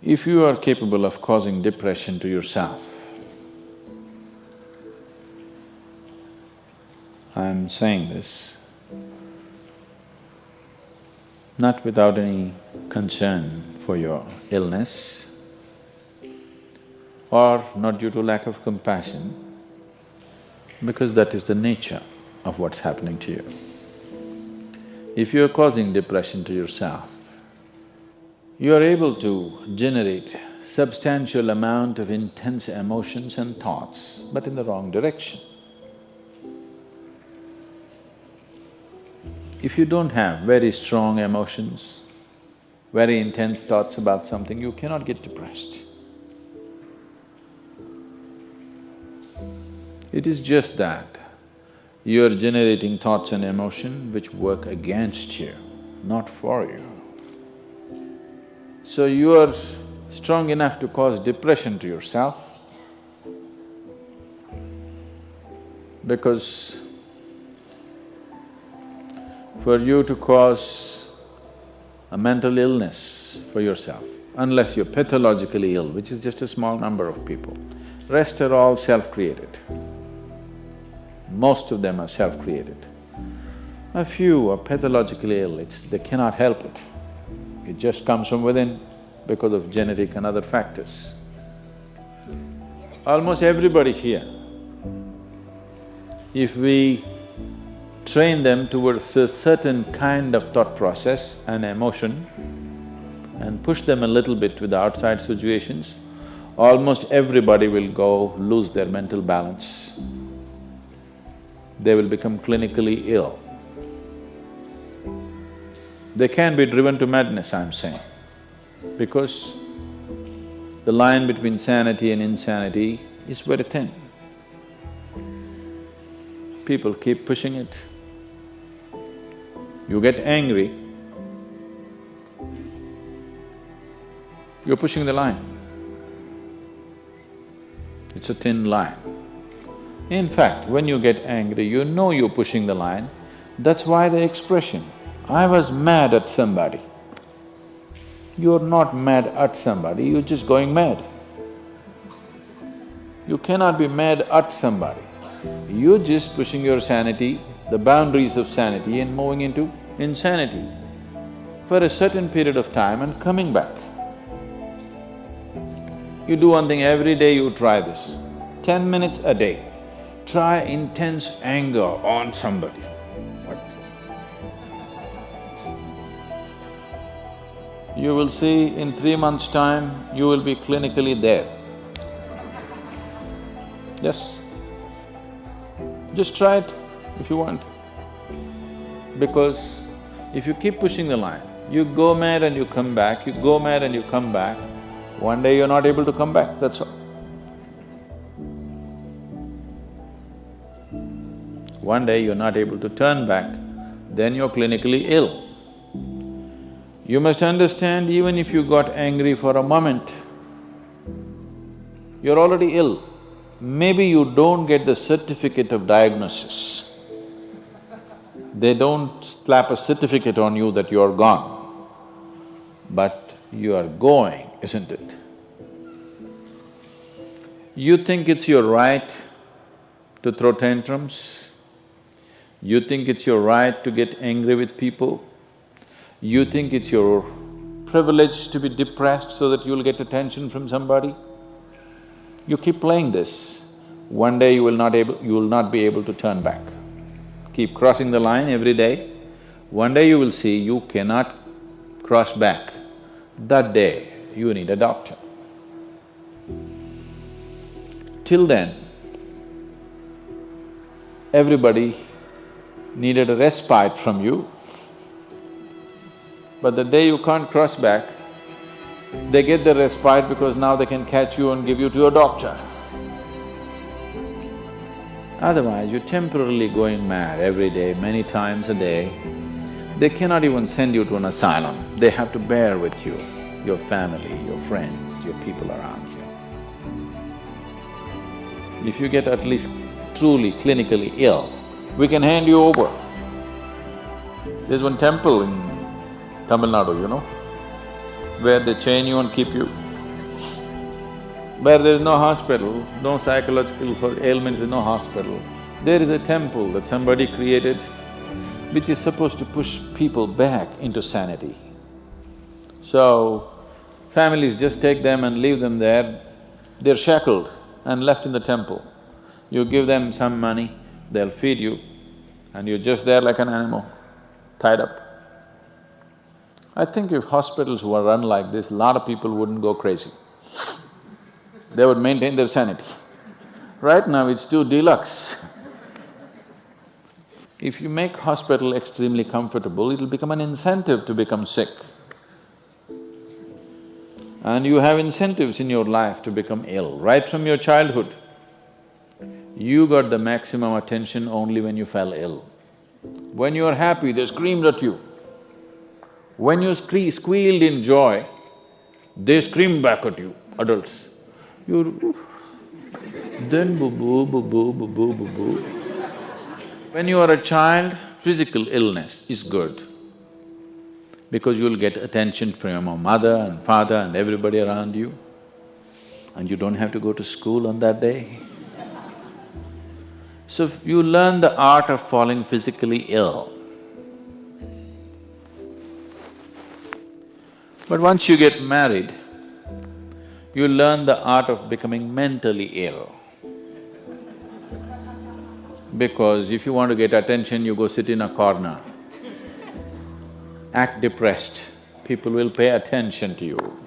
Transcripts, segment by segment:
If you are capable of causing depression to yourself, I'm saying this not without any concern for your illness or not due to lack of compassion, because that is the nature of what's happening to you. If you're causing depression to yourself, you are able to generate substantial amount of intense emotions and thoughts, but in the wrong direction. If you don't have very strong emotions, very intense thoughts about something, you cannot get depressed. It is just that you're generating thoughts and emotion which work against you, not for you. So you are strong enough to cause depression to yourself because for you to cause a mental illness for yourself, unless you're pathologically ill, which is just a small number of people, rest are all self-created. Most of them are self-created. A few are pathologically ill, they cannot help it. It just comes from within because of genetic and other factors. Almost everybody here, if we train them towards a certain kind of thought process and emotion and push them a little bit with the outside situations, almost everybody will go lose their mental balance. They will become clinically ill. They can be driven to madness, I'm saying, because the line between sanity and insanity is very thin. People keep pushing it. You get angry, you're pushing the line. It's a thin line. In fact, when you get angry, you know you're pushing the line. That's why the expression, I was mad at somebody. You're not mad at somebody, you're just going mad. You cannot be mad at somebody. You're just pushing your sanity, the boundaries of sanity, and moving into insanity for a certain period of time and coming back. You do one thing every day, you try this, 10 minutes a day. Try intense anger on somebody. What? You will see in 3 months' time, you will be clinically there. Yes. Just try it if you want. Because if you keep pushing the line, you go mad and you come back, you go mad and you come back, one day you're not able to come back, that's all. One day you're not able to turn back, then you're clinically ill. You must understand, even if you got angry for a moment, you're already ill. Maybe you don't get the certificate of diagnosis. They don't slap a certificate on you that you're gone, but you are going, isn't it? You think it's your right to throw tantrums? You think it's your right to get angry with people? You think it's your privilege to be depressed so that you'll get attention from somebody? You keep playing this, one day you will not be able to turn back. Keep crossing the line every day, one day you will see you cannot cross back. That day, you need a doctor. Till then, everybody needed a respite from you, but the day you can't cross back, they get the respite because now they can catch you and give you to a doctor. Otherwise, you're temporarily going mad every day, many times a day. They cannot even send you to an asylum, they have to bear with you, your family, your friends, your people around you. If you get at least truly clinically ill, we can hand you over. There's one temple in Tamil Nadu, where they chain you and keep you Where there is no hospital, no psychological for ailments, no hospital, there is a temple that somebody created which is supposed to push people back into sanity. So, families just take them and leave them there, they're shackled and left in the temple. You give them some money, they'll feed you, and you're just there like an animal, tied up. I think if hospitals were run like this, a lot of people wouldn't go crazy. They would maintain their sanity. Right now it's too deluxe. If you make hospital extremely comfortable, it'll become an incentive to become sick. And you have incentives in your life to become ill, right from your childhood. You got the maximum attention only when you fell ill. When you are happy, they screamed at you. When you squealed in joy, they screamed back at you, adults. You… then boo-boo, boo-boo, boo-boo, boo-boo. When you are a child, physical illness is good because you'll get attention from your mother and father and everybody around you, and you don't have to go to school on that day. So you learn the art of falling physically ill. But once you get married, you learn the art of becoming mentally ill. Because if you want to get attention, you go sit in a corner, act depressed, people will pay attention to you.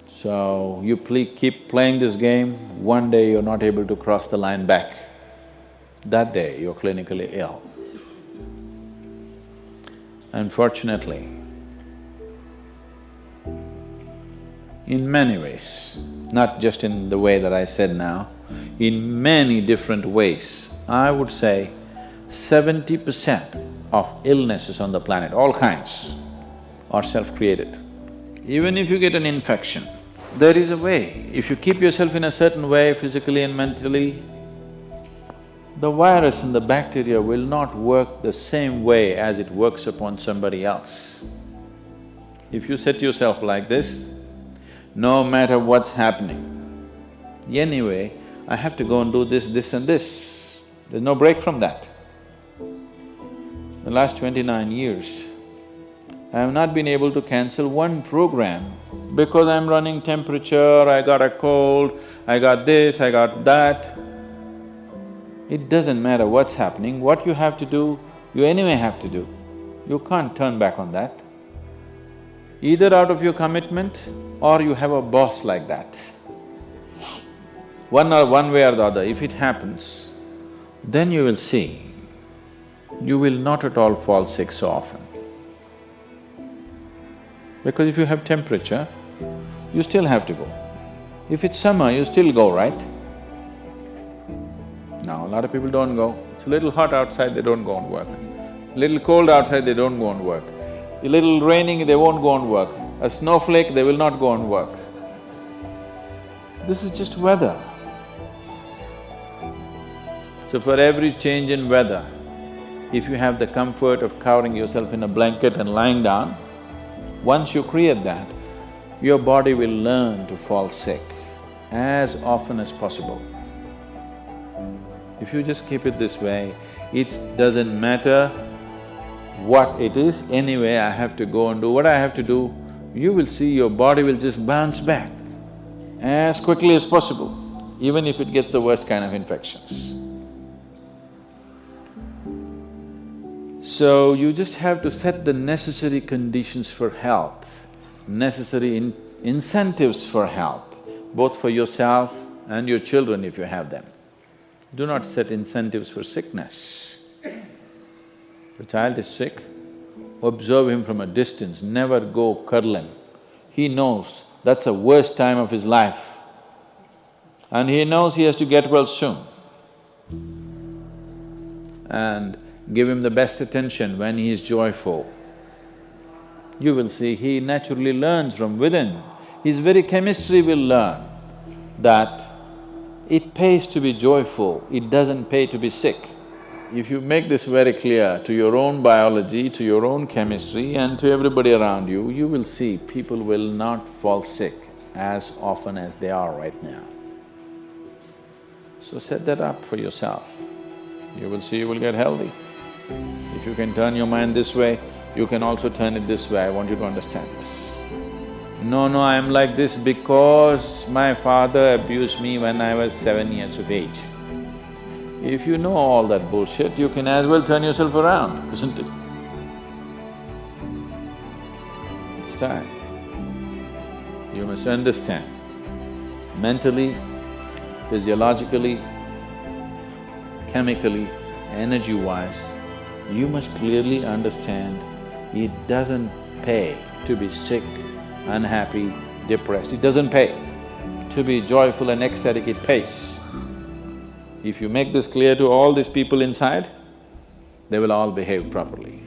So, you keep playing this game, one day you're not able to cross the line back. That day, you're clinically ill. Unfortunately, in many ways, not just in the way that I said now, in many different ways, I would say 70% of illnesses on the planet, all kinds, are self-created. Even if you get an infection, there is a way. If you keep yourself in a certain way, physically and mentally, the virus and the bacteria will not work the same way as it works upon somebody else. If you set yourself like this, no matter what's happening, anyway, I have to go and do this, this and this. There's no break from that. The last 29 years, I have not been able to cancel one program because I'm running temperature, I got a cold, I got this, I got that. It doesn't matter what's happening, what you have to do, you anyway have to do. You can't turn back on that. Either out of your commitment or you have a boss like that. One way or the other, if it happens, then you will see, you will not at all fall sick so often. Because if you have temperature, you still have to go. If it's summer, you still go, right? Now, a lot of people don't go. It's a little hot outside, they don't go and work. Little cold outside, they don't go and work. A little raining, they won't go and work. A snowflake, they will not go and work. This is just weather. So for every change in weather, if you have the comfort of covering yourself in a blanket and lying down, once you create that, your body will learn to fall sick as often as possible. If you just keep it this way, it doesn't matter what it is, anyway I have to go and do what I have to do, you will see your body will just bounce back as quickly as possible, even if it gets the worst kind of infections. So, you just have to set the necessary conditions for health, necessary incentives for health, both for yourself and your children if you have them. Do not set incentives for sickness. The child is sick, observe him from a distance, never go cuddle him. He knows that's the worst time of his life and he knows he has to get well soon. And give him the best attention when he is joyful. You will see he naturally learns from within. His very chemistry will learn that it pays to be joyful, it doesn't pay to be sick. If you make this very clear to your own biology, to your own chemistry and to everybody around you, you will see people will not fall sick as often as they are right now. So set that up for yourself. You will see you will get healthy. If you can turn your mind this way, you can also turn it this way. I want you to understand this. No, I'm like this because my father abused me when I was 7 years of age. If you know all that bullshit, you can as well turn yourself around, isn't it? It's time. You must understand, mentally, physiologically, chemically, energy-wise, you must clearly understand it doesn't pay to be sick, unhappy, depressed. It doesn't pay. To be joyful and ecstatic, it pays. If you make this clear to all these people inside, they will all behave properly.